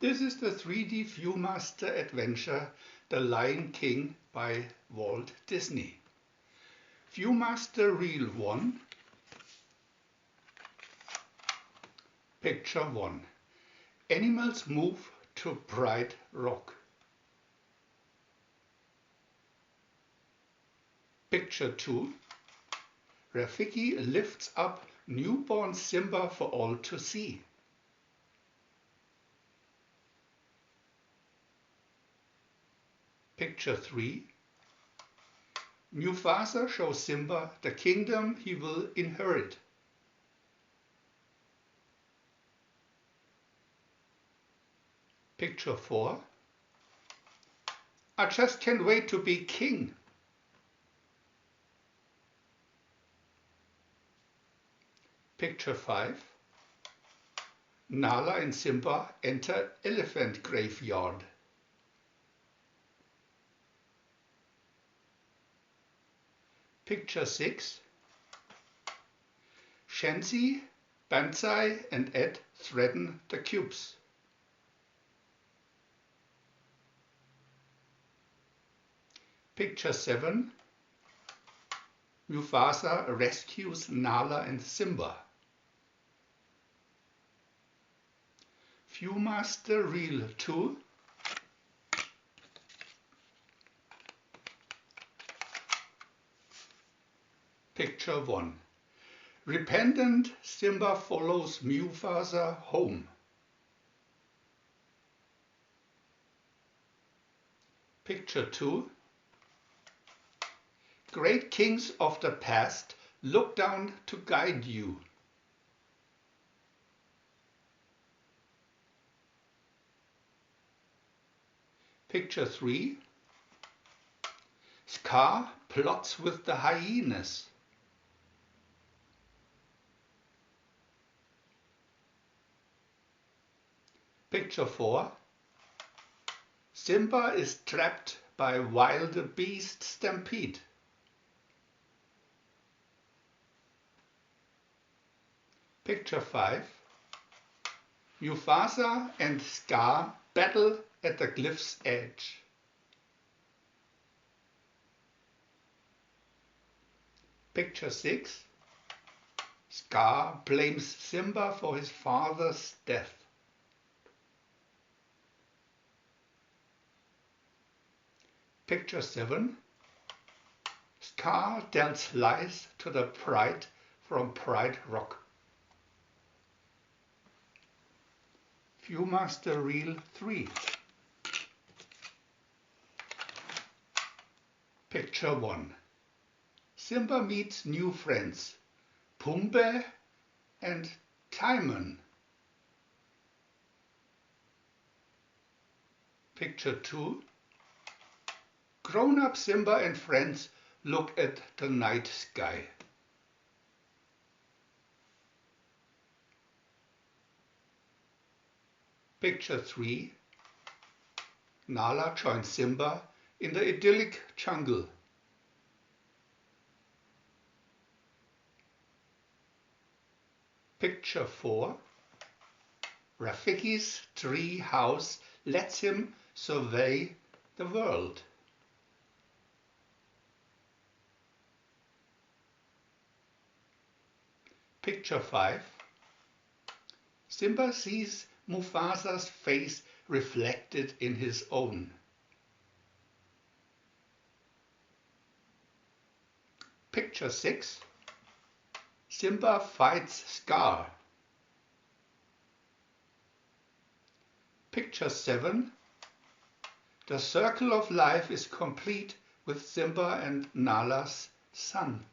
This is the 3D Viewmaster adventure The Lion King by Walt Disney. Viewmaster Reel 1. Picture 1. Animals move to bright rock. Picture 2. Rafiki lifts up newborn Simba for all to see. Picture 3. Mufasa shows Simba the kingdom he will inherit. Picture 4. I just can't wait to be king. Picture 5. Nala and Simba enter elephant graveyard. Picture 6. Shenzi, Banzai and Ed threaten the cubes. Picture 7. Mufasa rescues Nala and Simba. Viewmaster Reel 2. Picture 1. Repentant Simba follows Mufasa home. Picture 2. Great kings of the past look down to guide you. Picture 3. Scar plots with the hyenas. Picture 4. Simba is trapped by wild beast stampede. Picture 5. Mufasa and Scar battle at the cliff's edge. Picture 6. Scar blames Simba for his father's death. Picture 7. Scar tells lies to the pride from Pride Rock. Viewmaster Reel 3. Picture 1. Simba meets new friends, Pumbaa and Timon. Picture 2. Grown-up Simba and friends look at the night sky. Picture 3. Nala joins Simba in the idyllic jungle. Picture 4. Rafiki's tree house lets him survey the world. Picture 5. Simba sees Mufasa's face reflected in his own. Picture 6. Simba fights Scar. Picture 7. The circle of life is complete with Simba and Nala's son.